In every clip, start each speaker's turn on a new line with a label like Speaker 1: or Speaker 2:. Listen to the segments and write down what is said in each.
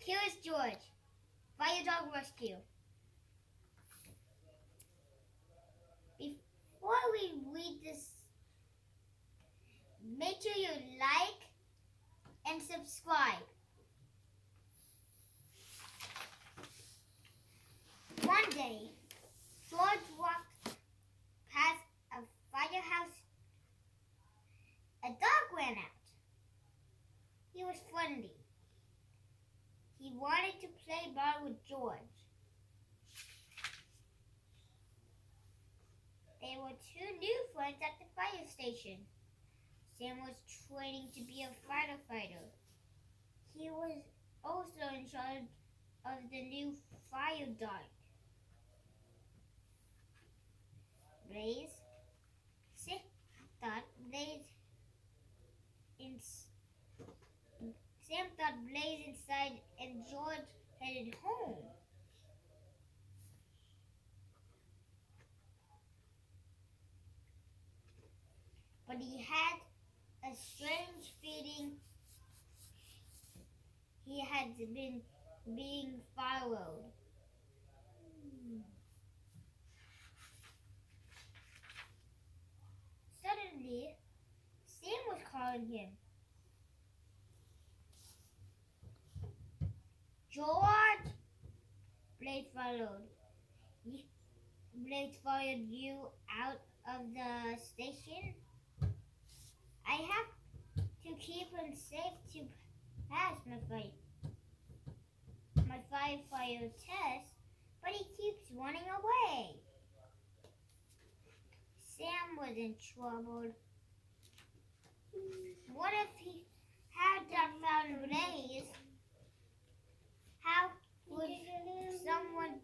Speaker 1: Here is George. Fire dog rescue. Before we read this, make sure you like and subscribe. One day, George walked past a firehouse. A dog ran out. He was friendly. He wanted to play ball with George. There were two new friends at the fire station. Sam was training to be a firefighter. He was also in charge of the new fire dog. Blaze. Sam thought Blaze inside and George headed home. But he had a strange feeling he had been being followed. Suddenly, Sam was calling him. George! Blade followed. Blade followed you out of the station? I have to keep him safe to pass my firefighter test, but he keeps running away. Sam was in trouble. What if he had not found Blaze? How would someone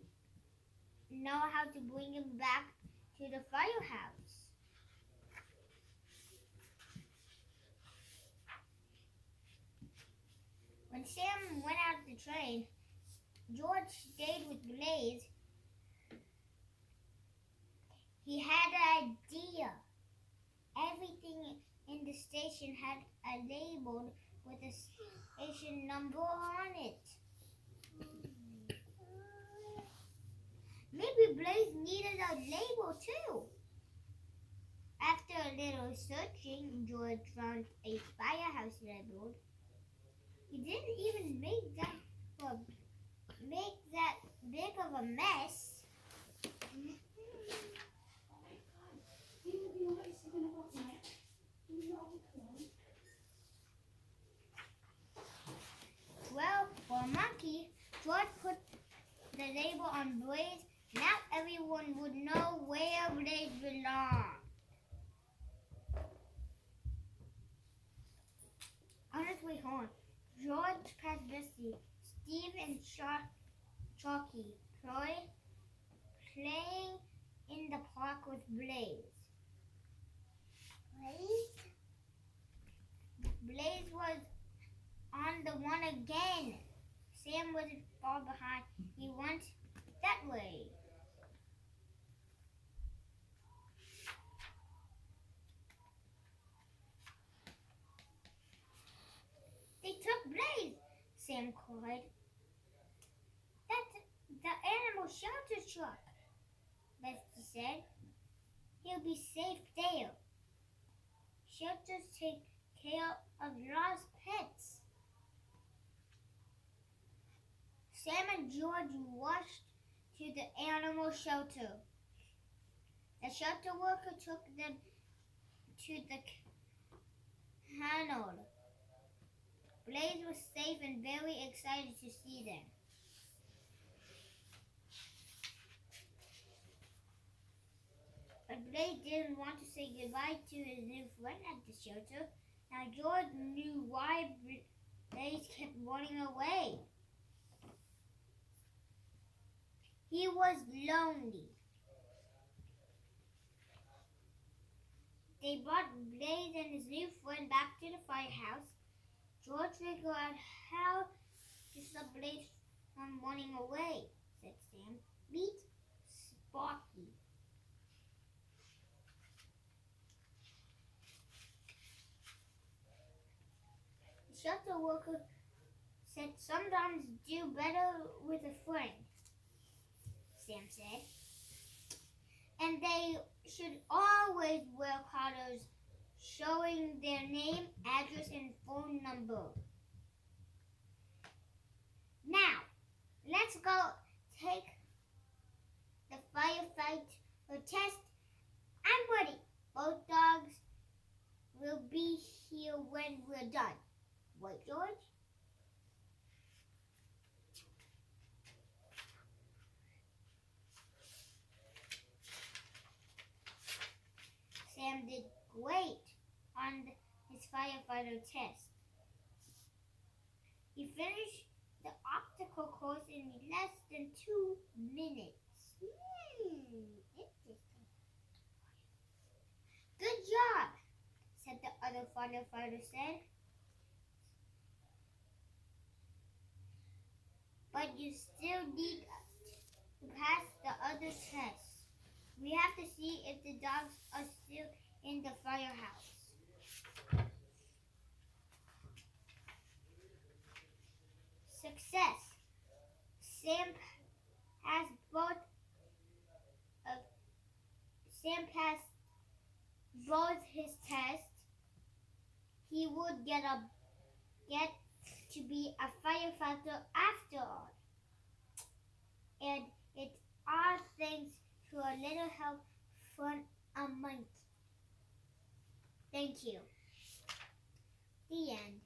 Speaker 1: know how to bring him back to the firehouse? When Sam went out the train, George stayed with Blaze. He had an idea. Everything in the station had a label with a station number on it. Maybe Blaze needed a label too. After a little searching, George found a firehouse label. He didn't even make that big of a mess. Well, for a monkey, George put the label on Blaze. Now everyone would know where Blaze belonged. On his way home, George passed Bessie, Steve, and Chalky playing in the park with Blaze. Blaze was on the run again. Sam wasn't far behind. He went that way. They took Blaze, Sam cried. That's the animal shelter truck, Bessie said. He'll be safe there. Shelters take care of lost pets. Sam and George rushed to the animal shelter. The shelter worker took them to the kennel. Blaze was safe and very excited to see them. But Blaze didn't want to say goodbye to his new friend at the shelter. Now George knew why Blaze kept running away. He was lonely. They brought Blaze and his new friend back to the firehouse. George figured out how to stop Blaze from running away, said Sam. Meet Sparky. The shelter worker said sometimes do better with a friend, Sam said. And they should always wear collars showing their name, address, and phone number. Now, let's go take the firefighter test. I'm ready. Both dogs will be here when we're done. Right, George? Sam did great on his firefighter test. He finished the obstacle course in less than 2 minutes. Interesting. Good job, said the other firefighter said. But you still need to pass the other tests. We have to see if the dogs are still in the firehouse. Success. Sam passed both his tests. He would get to be a firefighter after all. And it's all thanks to a little help from a monkey. Thank you. The end.